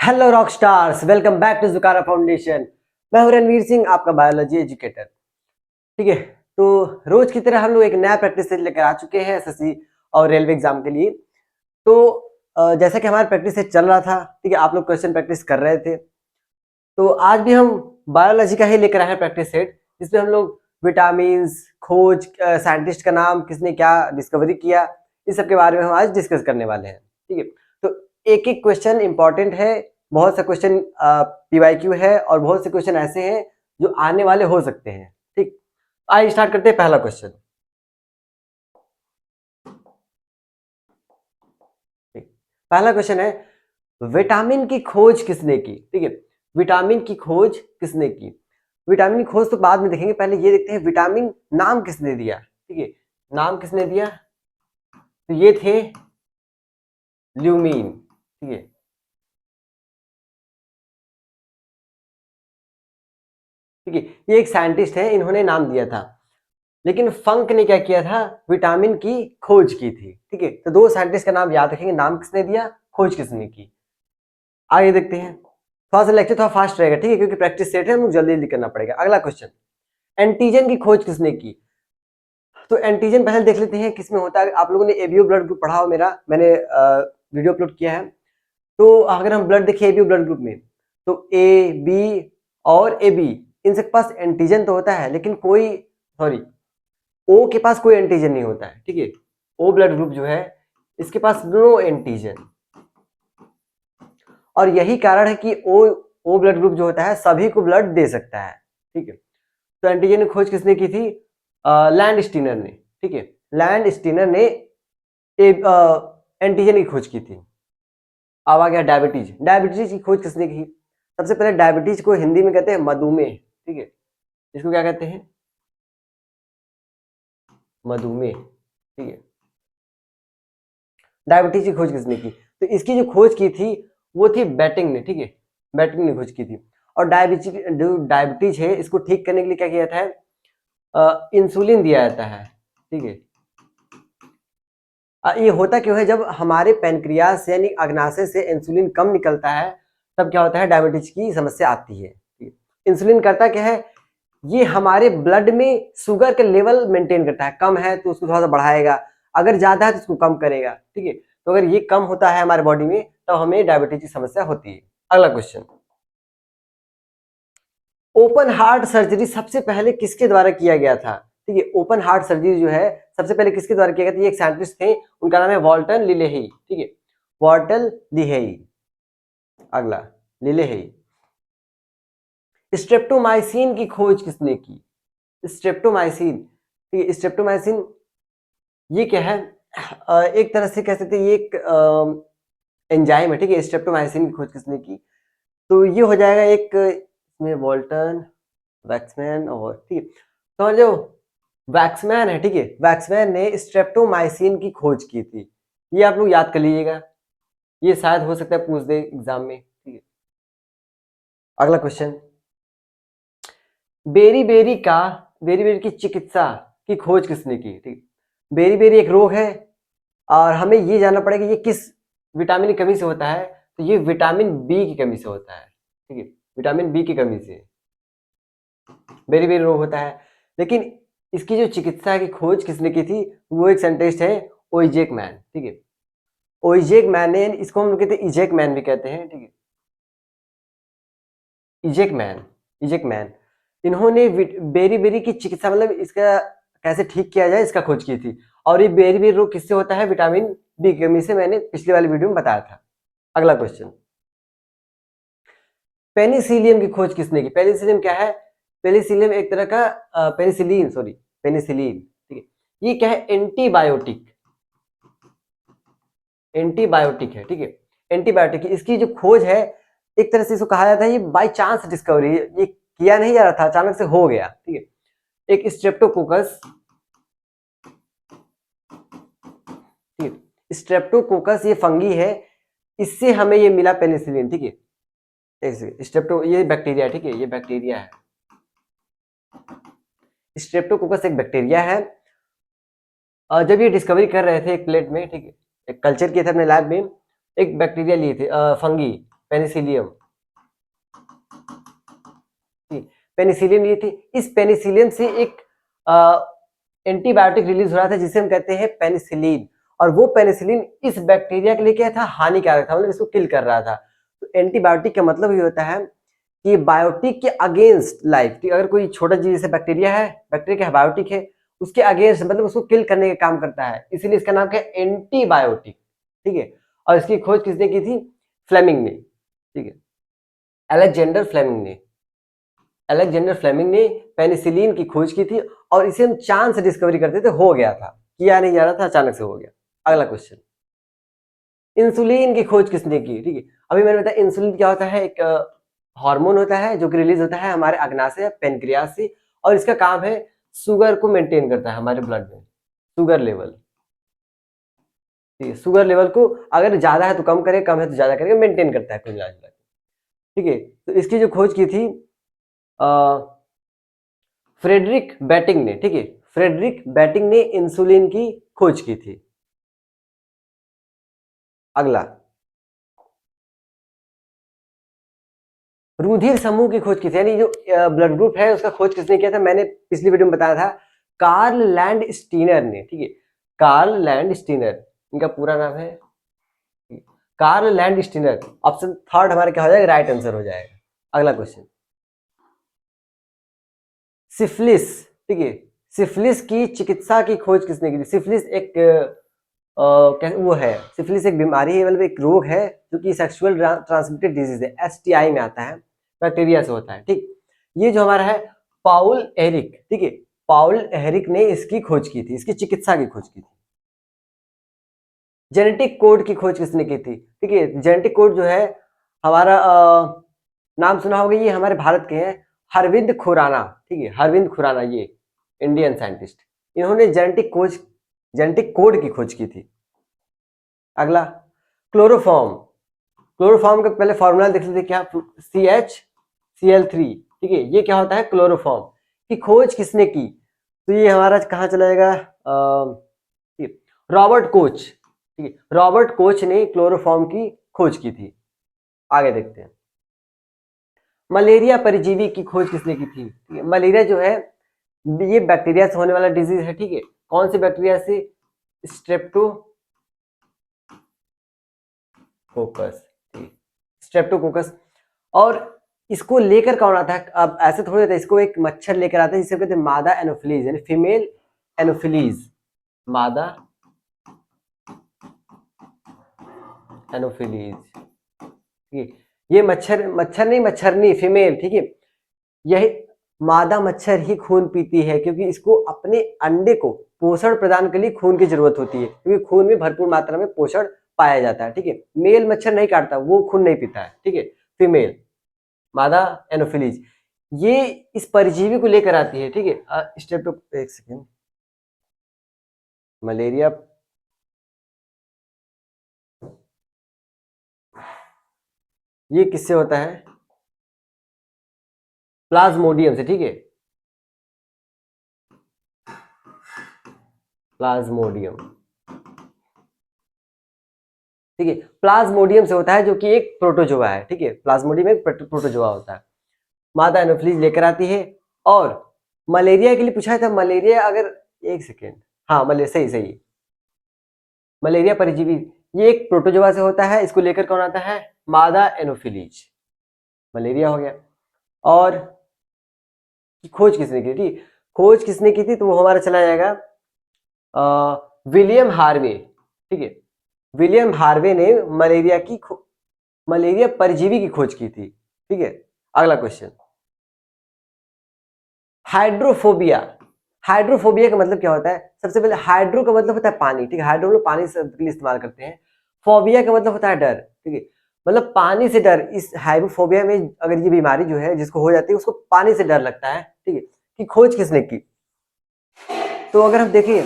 Hello rock stars, welcome back to Jukara foundation. मैं हूं रणवीर सिंह, आपका बायोलॉजी एजुकेटर। ठीक है, तो रोज की तरह हम लोग एक नया प्रैक्टिस सेट लेकर आ चुके हैं एसएससी और रेलवे एग्जाम के लिए। तो जैसा कि हमारा प्रैक्टिस सेट चल रहा था, ठीक है, आप लोग क्वेश्चन प्रैक्टिस कर रहे थे, तो आज भी हम बायोलॉजी का ही लेकर आए हैं प्रैक्टिस सेट, जिसमें हम लोग विटामिन खोज, साइंटिस्ट का नाम, किसने क्या डिस्कवरी किया, इस सब के बारे में हम आज डिस्कस करने वाले हैं। ठीक है, तो एक एक क्वेश्चन इंपॉर्टेंट है, बहुत सा क्वेश्चन पीवाईक्यू है और बहुत से क्वेश्चन ऐसे हैं जो आने वाले हो सकते हैं। ठीक, आइए स्टार्ट करते हैं। पहला क्वेश्चन, पहला क्वेश्चन है, विटामिन की खोज किसने की? ठीक है, विटामिन की खोज किसने की? विटामिन की खोज तो बाद में देखेंगे, पहले ये देखते हैं विटामिन नाम किसने दिया। ठीक है, नाम किसने दिया? तो ये थे ल्यूमीन। ठीक है, ठीक है, ये एक साइंटिस्ट है, इन्होंने नाम दिया था, लेकिन फंक ने क्या किया था? विटामिन की खोज की थी। ठीक है, तो दो साइंटिस्ट का नाम याद रखेंगे, नाम किसने दिया, खोज किसने की। आगे देखते हैं, थोड़ा सा लेक्चर थोड़ा फास्ट रहेगा, ठीक है, क्योंकि प्रैक्टिस सेट है, हम जल्दी जल्दी करना पड़ेगा। अगला क्वेश्चन, एंटीजन की खोज किसने की? तो एंटीजन पहले देख लेते हैं किसमें होता है। आप लोगों ने एबीओ ब्लड ग्रुप पढ़ा हो, मेरा मैंने वीडियो अपलोड किया है। तो अगर हम ब्लड देखें एबीओ ब्लड ग्रुप में, तो ए बी और ए बी, इन सबके पास एंटीजन तो होता है, लेकिन कोई, सॉरी, ओ के पास कोई एंटीजन नहीं होता है। ठीक है, ओ ब्लड ग्रुप जो है, इसके पास नो एंटीजन, और यही कारण है कि ओ ब्लड ग्रुप जो होता है सभी को ब्लड दे सकता है। ठीक है, तो एंटीजन की खोज किसने की थी? लैंड स्टीनर ने। ठीक है, लैंड स्टीनर ने एंटीजन की खोज की थी। अब आ गया डायबिटीज। डायबिटीज की खोज किसने की? सबसे पहले डायबिटीज को हिंदी में कहते हैं मधुमेह। ठीक है, इसको क्या कहते हैं? मधुमेह। ठीक है, डायबिटीज की खोज किसने की? तो इसकी जो खोज की थी वो थी बैटिंग ने। ठीक है, बैटिंग ने खोज की थी। और डायबिटीज, जो डायबिटीज है, इसको ठीक करने के लिए क्या किया जाता है? इंसुलिन दिया जाता है। ठीक है, ये होता क्यों है? जब हमारे पेनक्रियास यानी अग्नाशय से इंसुलिन कम निकलता है, तब क्या होता है? डायबिटीज की समस्या आती है। इंसुलिन करता क्या है? ये हमारे ब्लड में शुगर का लेवल मेंटेन करता है। कम है तो उसको थोड़ा सा बढ़ाएगा, अगर ज्यादा है तो उसको कम करेगा। ठीक है, तो अगर ये कम होता है हमारे बॉडी में, तो हमें डायबिटीज की समस्या होती है। अगला क्वेश्चन, ओपन हार्ट सर्जरी सबसे पहले किसके द्वारा किया गया था? ठीक है, ओपन हार्ट सर्जरी जो है सबसे पहले किसके द्वारा किया गया था? ये एक साइंटिस्ट थे, उनका नाम है वॉल्टर लिलेही। ठीक है, वॉल्टर लिहेई। अगला, लिलेही। स्ट्रेप्टोमाइसिन की खोज किसने की? स्ट्रेप्टोमाइसिन, ठीक है, स्ट्रेप्टोमाइसिन ये क्या है? एक तरह से कह सकते हैं ये एक एंजाइम है। ठीक है, स्ट्रेप्टोमाइसिन की खोज किसने की? तो ये हो जाएगा एक, इसमें वॉल्टन, वैक्समैन और, ठीक है, तो जो वैक्समैन है, ठीक है, वैक्समैन ने स्ट्रेप्टोमाइसिन की खोज की थी। ये आप लोग याद कर लीजिएगा, ये शायद हो सकता है पूछ दे एग्जाम में। ठीक है, अगला क्वेश्चन, बेरी बेरी का, बेरी बेरी की चिकित्सा की खोज किसने की? ठीक, बेरी बेरी एक रोग है और हमें ये जानना पड़ेगा ये किस विटामिन की कमी से होता है। तो ये विटामिन बी की कमी से होता है। ठीक है, विटामिन बी की कमी से बेरी बेरी रोग होता है। लेकिन इसकी जो चिकित्सा की खोज किसने की थी? वो एक साइंटिस्ट है, ओइजेक मैन। ठीक है, ओइजेक मैन ने, इसको हम लोग कहते हैं इजेक मैन भी कहते हैं। ठीक है, इजेक मैन, इजेक मैन, इन्होंने बेरी बेरी की चिकित्सा, मतलब इसका कैसे ठीक किया जाए, इसका खोज की थी। और ये बेरी बेरी रोग किससे होता है? विटामिन बी की कमी से, मैंने पिछली वाली वीडियो में बताया था। अगला क्वेश्चन, पेनिसिलियम की खोज किसने की? पेनिसिलियम क्या है? पेनिसिलियम एक तरह का पेनिसिलिन, सॉरी, पेनिसिलिन। ठीक है, ये क्या है? एंटीबायोटिक, एंटीबायोटिक है। ठीक है, एंटीबायोटिक, इसकी जो खोज है, एक तरह से इसको कहा जाता है ये बाय चांस डिस्कवरी, ये किया नहीं जा रहा था, अचानक से हो गया। ठीक है, एक स्ट्रेप्टोकोकस, ठीक है, स्ट्रेप्टोकोकस ये फंगी है, इससे हमें ये मिला पेनिसिलिन। ठीक है, ऐसे स्ट्रेप्टो, ये बैक्टीरिया, ठीक है, ये बैक्टीरिया है, स्ट्रेप्टोकोकस एक बैक्टीरिया है। और जब ये डिस्कवरी कर रहे थे एक प्लेट में, ठीक है, एक कल्चर किए थे अपने लैब में, एक बैक्टीरिया लिए थे, फंगी, पेनिसिलियम, पेनिसिलियम ये थी। इस पेनिसिलियम से एक एंटीबायोटिक रिलीज हो रहा था जिसे हम कहते हैं पेनिसिलिन, और वो पेनिसिलिन इस बैक्टीरिया के लिए क्या था, हानिकारक था, मतलब इसको किल कर रहा था। तो एंटीबायोटिक का मतलब ये होता है कि बायोटिक के अगेंस्ट लाइफ, कि अगर कोई छोटा जीव जैसे बैक्टीरिया है, बैक्टीरिया क्या है, बायोटिक है, उसके अगेंस्ट मतलब उसको किल करने का काम करता है, इसीलिए इसका नाम क्या है, एंटीबायोटिक। ठीक है, और इसकी खोज किसने की थी, फ्लेमिंग ने। ठीक है, अलेक्जेंडर फ्लेमिंग ने, अलेक्जेंडर फ्लेमिंग ने पेनिसिलिन की खोज की थी, और इसे हम चांद से डिस्कवरी करते थे, हो गया था, किया नहीं जा रहा था, अचानक से हो गया। अगला क्वेश्चन, इंसुलिन की खोज किसने की। ठीक है, अभी मैंने बताया इंसुलिन क्या होता है, एक हार्मोन होता है जो कि रिलीज होता है हमारे अग्नाशय पेनक्रियास से, और इसका काम है शुगर को मेंटेन करता है हमारे ब्लड में, शुगर लेवल। ठीक है, शुगर लेवल को अगर ज्यादा है तो कम करे, कम है तो ज्यादा करके मेंटेन करता है कुल मिला जुला के। ठीक है, तो इसकी जो खोज की थी फ्रेडरिक बैटिंग ने। ठीक है, फ्रेडरिक बैटिंग ने इंसुलिन की खोज की थी। अगला, रुधिर समूह की खोज की थी, यानी जो ब्लड ग्रुप है उसका खोज किसने किया था, मैंने पिछली वीडियो में बताया था, कार्ल लैंड स्टीनर ने। ठीक है, कार्ल लैंड स्टीनर, इनका पूरा नाम है Karl Landsteiner. Option third हमारा क्या हो जाएगा, राइट आंसर हो जाएगा। अगला क्वेश्चन, सिफिलिस। ठीक है, सिफिलिस की चिकित्सा की खोज किसने की थी। सिफिलिस एक वो है, सिफिलिस एक बीमारी है, मतलब एक रोग है जो कि सेक्सुअल ट्रांसमिटेड डिजीज है, एसटीआई में आता है, बैक्टीरिया से होता है। ठीक, ये जो हमारा है पाउल एरिक। ठीक है, पाउल एरिक ने इसकी खोज की थी, इसकी चिकित्सा की खोज की थी। जेनेटिक कोड की खोज किसने की थी। ठीक है, जेनेटिक कोड जो है हमारा नाम सुना होगा, ये हमारे भारत के हैं, हरविंद खुराना। ठीक है, हरविंद खुराना, ये इंडियन साइंटिस्ट, इन्होंने जेनेटिक कोड की खोज की थी। अगला, क्लोरोफॉर्म। क्लोरोफॉर्म का पहले फॉर्मूला देख लेते क्या, CH Cl3। ठीक है, ये क्या होता है, क्लोरोफॉर्म की खोज किसने की, तो ये हमारा कहाँ चला जाएगा, रॉबर्ट कोच। ठीक है, रॉबर्ट कोच ने क्लोरोफॉर्म की खोज की थी। आगे देखते हैं, मलेरिया परजीवी की खोज किसने की थी। ठीक है, मलेरिया जो है ये बैक्टीरिया से होने वाला डिजीज है। ठीक है, कौन से बैक्टीरिया से, स्ट्रेप्टोकोकस। स्ट्रेप्टोकोकस, और इसको लेकर कौन आता है, अब ऐसे थोड़ी होता है, इसको एक मच्छर लेकर आता है जिसे कहते हैं मादा एनोफिलीज, यानी फीमेल एनोफिलीज, मादा एनोफिलीज। ठीक है, ये मच्छर मच्छर नहीं, मच्छरनी, फीमेल। ठीक है, यही मादा मच्छर ही खून पीती है, क्योंकि इसको अपने अंडे को पोषण प्रदान के लिए खून की जरूरत होती है, क्योंकि खून में भरपूर मात्रा में पोषण पाया जाता है। ठीक है, मेल मच्छर नहीं काटता, वो खून नहीं पीता है। ठीक है, फीमेल मादा एनोफिलीज ये इस परजीवी को लेकर आती है। ठीक है, स्टेप्टो, एक सेकेंड, मलेरिया, ये किससे होता है, प्लाज्मोडियम से। ठीक है, प्लाज्मोडियम। ठीक है, प्लाज्मोडियम से होता है, जो कि एक प्रोटोजोआ है। ठीक है, प्लाज्मोडियम एक प्रोटोजोआ होता है, मादा एनोफिलीज लेकर आती है। और मलेरिया के लिए पूछा था, मलेरिया अगर, एक सेकेंड, हाँ मलेरिया, सही सही, मलेरिया परजीवी ये एक प्रोटोजोआ से होता है, इसको लेकर कौन आता है, मादा एनोफिलीज, मलेरिया हो गया। और खोज किसने की थी, खोज किसने की थी, तो वो हमारा चला जाएगा विलियम हार्वे। ठीक है, विलियम हार्वे ने मलेरिया परजीवी की खोज की थी। ठीक है, अगला क्वेश्चन, हाइड्रोफोबिया। हाइड्रोफोबिया का मतलब क्या होता है, सबसे पहले हाइड्रो का मतलब होता है पानी। ठीक है, हाइड्रो लोग पानी शब्द के लिए इस्तेमाल करते हैं। फोबिया का मतलब होता है डर। ठीक है, मतलब पानी से डर। इस हाइड्रोफोबिया में अगर ये बीमारी जो है जिसको हो जाती है उसको पानी से डर लगता है। ठीक है, कि खोज किसने की, तो अगर हम देखिए,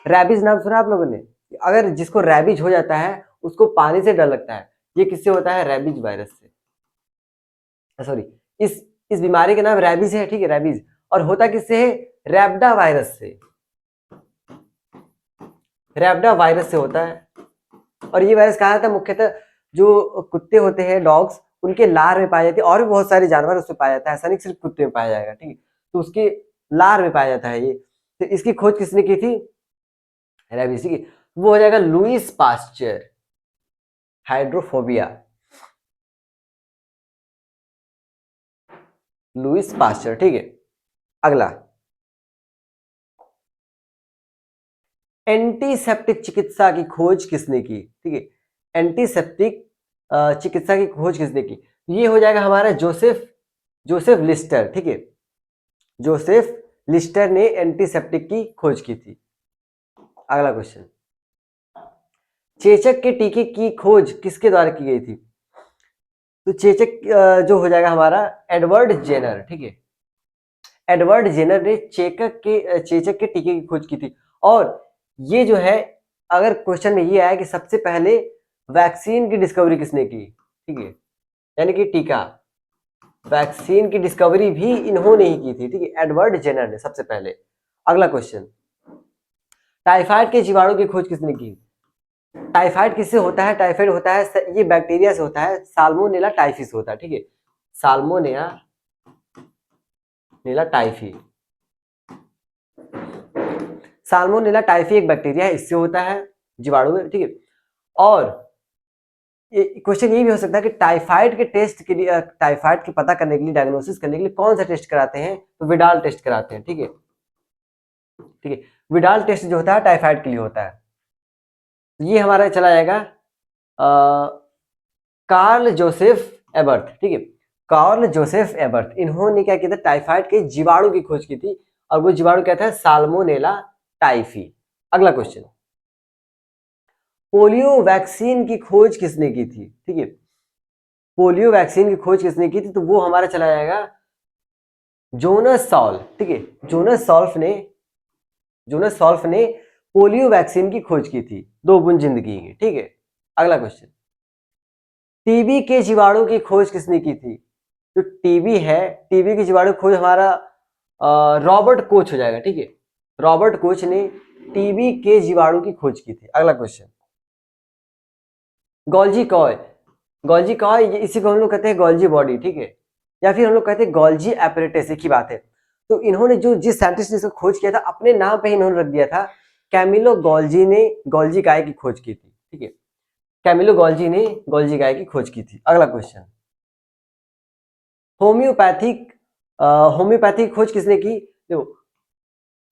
रैबिज नाम सुना आप लोगों ने, अगर जिसको रैबिज हो जाता है उसको पानी से डर लगता है, ये किससे होता है, रैबिज वायरस से, सॉरी, इस बीमारी का नाम रैबिज है। ठीक है, रैबिज, और होता किससे है, रैबिडा वायरस से, रैबिडा वायरस से होता है। और ये वायरस कहा जाता है मुख्यतः जो कुत्ते होते हैं, डॉग्स, उनके लार में पाई जाती है, और भी बहुत सारे जानवर उसमें पाया जाता है, ऐसा नहीं सिर्फ कुत्ते में पाया जाएगा, ठीक है। तो उसके लार में पाया जाता है ये। तो इसकी खोज किसने की थी? रेबीज की। वो हो जाएगा Lewis pasture, hydrophobia, Lewis pasture, ठीक है। अगला, एंटीसेप्टिक चिकित्सा की खोज किसने की? ठीक है, एंटीसेप्टिक चिकित्सा की खोज किसने की? ये हो जाएगा हमारा जोसेफ लिस्टर, ठीक है। जोसेफ लिस्टर ने एंटीसेप्टिक की खोज की थी। अगला क्वेश्चन, चेचक के टीके की खोज किसके द्वारा की गई थी? तो चेचक जो हो जाएगा हमारा एडवर्ड जेनर, ठीक है। एडवर्ड जेनर ने चेचक के टीके की खोज की थी। और ये जो है, अगर क्वेश्चन में ये आया कि सबसे पहले वैक्सीन की डिस्कवरी किसने की, ठीक है, यानी कि टीका, वैक्सीन की डिस्कवरी भी इन्होंने ही की थी, ठीक है, एडवर्ड जेनर ने सबसे पहले। अगला क्वेश्चन, टाइफाइड के जीवाणु की खोज किसने की? टाइफाइड किससे होता है? टाइफाइड होता है, ये बैक्टीरिया से होता है, साल्मोनेला टाइफी से होता है, ठीक है, साल्मोनेला टाइफी। साल्मोनेला टाइफी एक बैक्टीरिया है, इससे होता है जीवाणु में, ठीक है। और क्वेश्चन ये भी हो सकता है कि टाइफाइड के टेस्ट के लिए, टाइफाइड की पता करने के लिए, डायग्नोसिस करने के लिए कौन सा टेस्ट कराते हैं? तो विडाल टेस्ट कराते हैं, ठीक है, ठीक है। विडाल टेस्ट जो होता है टाइफाइड के लिए होता है। ये हमारा चला जाएगा कार्ल जोसेफ एबर्थ, ठीक है, कार्ल जोसेफ एबर्थ, इन्होंने क्या किया था? टाइफाइड के जीवाणु की खोज की थी, और वो जीवाणु क्या था? Salmonella typhi. अगला क्वेश्चन, पोलियो वैक्सीन की खोज किसने की थी? ठीक है, पोलियो वैक्सीन की खोज किसने की थी? तो वो हमारा चला जाएगा जोनस सॉल्फ, ठीक है, जोनस सॉल्फ ने पोलियो वैक्सीन की खोज की थी, 2 बूंद जिंदगी की, ठीक है। अगला क्वेश्चन, टीबी के जीवाणु की खोज किसने की थी? जो टीबी है, टीबी की जीवाणु खोज हमारा रॉबर्ट कोच हो जाएगा, ठीक है, रॉबर्ट कोच ने टीबी के जीवाणु की खोज की थी। अगला question, Golgi coy, Golgi coy, इसी को हम लोग कहते हैं गोल्जी बॉडी, ठीक है, या फिर हम लोग कहते हैं गोल्जी एपरेटस, एक ही बात है। तो इन्होंने जिस साइंटिस्ट ने इसको खोज किया था, अपने नाम पे ही इन्होंने रख दिया था, कैमिलो गोल्जी ने गोल्जी गाय की खोज की थी, ठीक है, कैमिलो गोल्जी ने गोल्जी गाय की खोज की थी। अगला क्वेश्चन, होम्योपैथिक होम्योपैथिक खोज किसने की? देखो,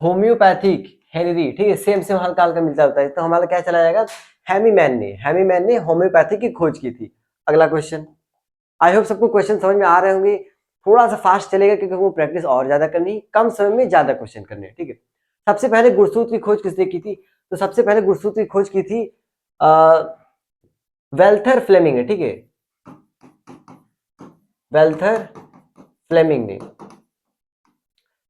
होम्योपैथिक हेनरी, ठीक है, सेम हल्का हल्का मिलता होता है, तो हमारा क्या चला जाएगा? हैमीमैन ने होम्योपैथिक की खोज की थी। अगला क्वेश्चन, आई होप सबको क्वेश्चन समझ में आ रहे होंगे। थोड़ा सा फास्ट चलेगा क्योंकि वो प्रैक्टिस और ज्यादा करनी, कम समय में ज्यादा क्वेश्चन करने, ठीक है। सबसे पहले गुरसूत्र की खोज किसने की थी? तो सबसे पहले गुरसूत्र की खोज की थी वेल्थर फ्लेमिंग ने, ठीक है, वेल्थर फ्लेमिंग ने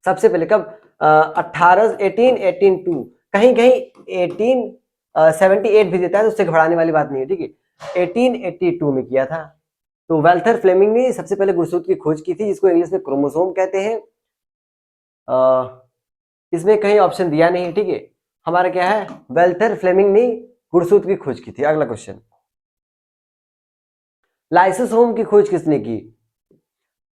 सबसे पहले। कब? 1882, कहीं कहीं 1878 भी देता है, तो उससे घबराने वाली बात नहीं है, ठीक है, 1882 में किया था। तो वेल्थर फ्लेमिंग ने सबसे पहले गुरसूत्र की खोज की थी, जिसको इंग्लिश में क्रोमोसोम कहते हैं। इसमें कहीं ऑप्शन दिया नहीं है, ठीक है, हमारा क्या है? वेल्थर फ्लेमिंग ने गुरसूत्र की खोज की थी। अगला क्वेश्चन, लाइसोसोम की खोज किसने की?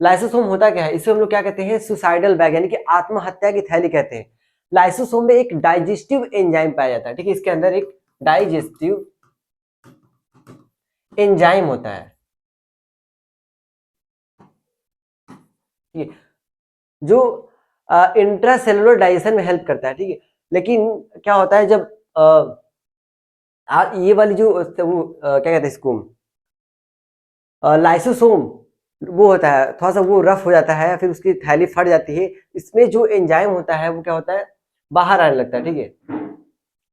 लाइसोसोम होता क्या है? इसे हम लोग क्या कहते हैं? सुसाइडल बैग, यानी कि आत्महत्या की थैली कहते हैं। लाइसोसोम में एक डाइजेस्टिव एंजाइम पाया जाता है, ठीक है, इसके अंदर एक डाइजेस्टिव एंजाइम होता है, ठीक है, जो इंट्रासेलुलर डाइजेशन में हेल्प करता है, ठीक है। लेकिन क्या होता है जब ये वाली जो क्या कहते हैं इसको, लाइसोसोम, वो होता है थोड़ा सा, वो रफ हो जाता है, फिर उसकी थैली फट जाती है, इसमें जो एंजाइम होता है वो क्या होता है? बाहर आने लगता है, ठीक है,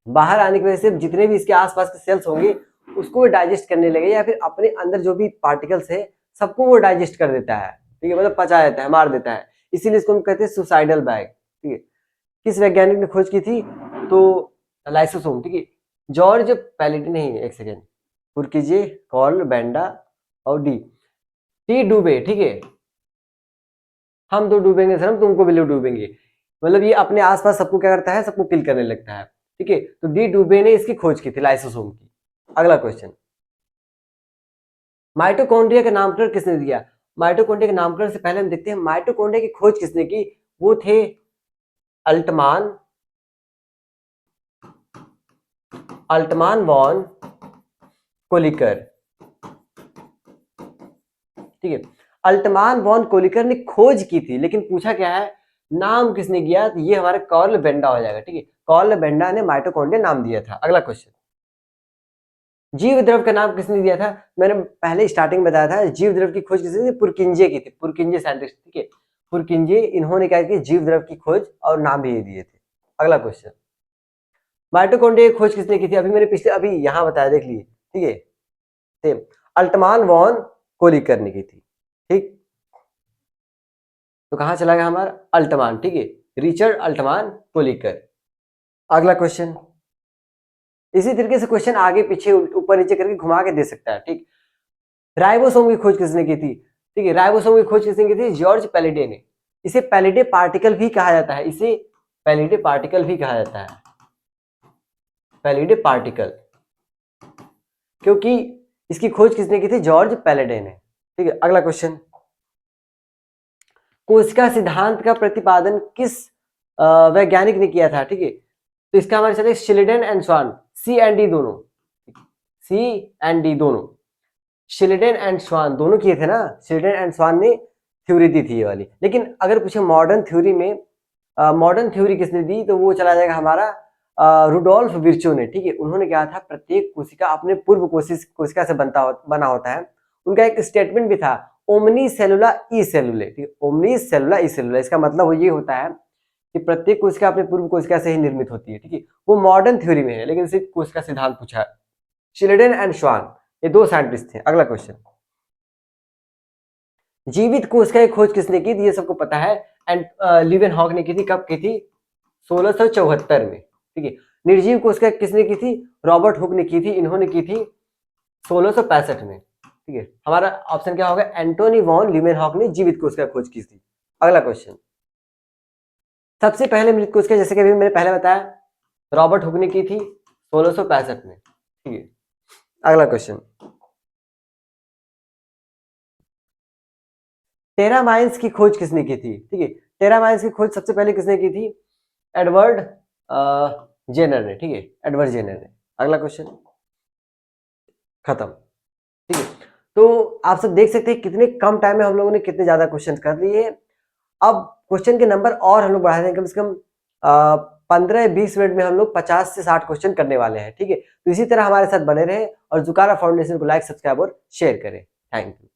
बाहर आने की वजह से जितने भी इसके आसपास के सेल्स होंगे उसको वो डाइजेस्ट करने लगे, या फिर अपने अंदर जो भी पार्टिकल्स है सबको वो डाइजेस्ट कर देता है, ठीक है, मतलब पचा देता है, मार देता है, इसीलिए इसको हम कहते हैं सुसाइडल बैग, ठीक है। किस वैज्ञानिक ने खोज की थी? तो लाइसोसोम, ठीक है, जॉर्ज पैलेटी, नहीं, एक सेकेंड, पुर कीजिए, कॉल बेंडा और टी डूबे, ठीक है, हम तो डूबेंगे सर, हम तुमको भी डूबेंगे, मतलब ये अपने आसपास सबको क्या करता है? सबको किल करने लगता है, ठीक है। तो डी डूबे ने इसकी खोज की थी, लाइसोसोम की। अगला क्वेश्चन, माइटोकॉन्ड्रिया का नामकरण किसने दिया? माइटोकॉन्ड्रिया के नामकरण से पहले हम देखते हैं माइटोकॉन्ड्रिया की खोज किसने की। वो थे अल्टमान वॉन कोलिकर। ठीक है, अल्टमान वॉन कोलिकर ने खोज की थी, लेकिन पूछा क्या है, नाम किसने किया? तो ये हमारे कार्ल बेंडा हो जाएगा। ठीक है, कार्ल बेंडा ने माइटोकॉन्ड्रिया नाम दिया था। अगला क्वेश्चन, जीव द्रव का नाम किसने दिया था? मैंने पहले स्टार्टिंग में बताया था, जीव द्रव की खोज किसने की? पुरकिंजे की थी, पुरकिंजे साइंटिस्ट। ठीक है, पुरकिंजे, इन्होंने क्या की, जीव द्रव की खोज और नाम भी दिए थे। अगला क्वेश्चन, माइटोकॉन्ड्रिया की खोज किसने की थी? अभी मैंने पिछले अभी यहां बताया, देख लीजिए। ठीक है, सेम अल्टमान वॉन कोलिकर ने की थी। ठीक, तो कहां चला गया हमारा अल्टमान? ठीक है, रिचर्ड अल्टमान कोलिकर। अगला क्वेश्चन, इसी तरीके से क्वेश्चन आगे पीछे ऊपर नीचे करके घुमा के दे सकता है। ठीक, राइबोसोम की खोज किसने की थी? ठीक है, राइबोसोम की खोज किसने की थी? जॉर्ज पैलिडे ने। इसे पैलिडे पार्टिकल भी कहा जाता है, इसे पैलिडे पार्टिकल भी कहा जाता है, पैलिडे पार्टिकल, क्योंकि इसकी खोज किसने की थी? जॉर्ज पैलिडे ने। ठीक है, अगला क्वेश्चन, कोशिका सिद्धांत का प्रतिपादन किस वैज्ञानिक ने किया था? ठीक है, तो इसका हमारे चले Schleiden and Schwann, C and D दोनों, सी एंड डी दोनों, शिल्डेन एंड स्वान दोनों किए थे ना। शिल्डेन एंड स्वान ने थ्योरी दी थी ये वाली। लेकिन अगर पूछे मॉडर्न थ्योरी में, मॉडर्न थ्योरी किसने दी, तो वो चला जाएगा हमारा रुडोल्फ विर्चो ने। ठीक है, उन्होंने कहा था प्रत्येक कोशिका अपने पूर्व कोशिका से बना होता है। उनका एक स्टेटमेंट भी था, ओमनी सेलुला ई सेलुले। ठीक है, ओमनी सेलुला ई सेलुला, इसका मतलब ये होता है कि प्रत्येक कोशिका अपने पूर्व कोशिका से ही निर्मित होती है। ठीक है, वो मॉडर्न थ्योरी में है, लेकिन सिर्फ कोशिका सिद्धांत पूछा है। शिल्डेन एंड श्वान, ये दो साइंटिस्ट थे। अगला क्वेश्चन, जीवित कोशिका की खोज किसने की थी? ये सबको पता है, एंड लीवेनहॉक ने की थी। कब की थी? 1674 में। ठीक है, निर्जीव कोशिका किसने की थी? रॉबर्ट हुक ने की थी, इन्होंने की थी 1665 में। ठीक है, हमारा ऑप्शन क्या होगा? एंटोनी वॉन लीवेनहॉक ने जीवित कोशिका खोज की थी। अगला क्वेश्चन, सबसे पहले मृत कोशिका, जैसे कि अभी मैंने पहले बताया, रॉबर्ट हुक ने की थी 1665 में। ठीक है, अगला क्वेश्चन, टेरामाइन्स की खोज किसने की थी? ठीक है, टेरामाइन्स की खोज सबसे पहले किसने की थी? एडवर्ड जेनर ने। ठीक है, एडवर्ड जेनर ने। अगला क्वेश्चन, खत्म। ठीक है, तो आप सब देख सकते हैं कितने कम टाइम में हम लोगों ने कितने ज्यादा क्वेश्चन कर लिए। अब क्वेश्चन के नंबर और हम लोग बढ़ा देंगे, कम से कम 15-20 मिनट में हम लोग 50 से 60 क्वेश्चन करने वाले हैं। ठीक है, तो इसी तरह हमारे साथ बने रहे और जुकारा फाउंडेशन को लाइक, सब्सक्राइब और शेयर करें। Thank you.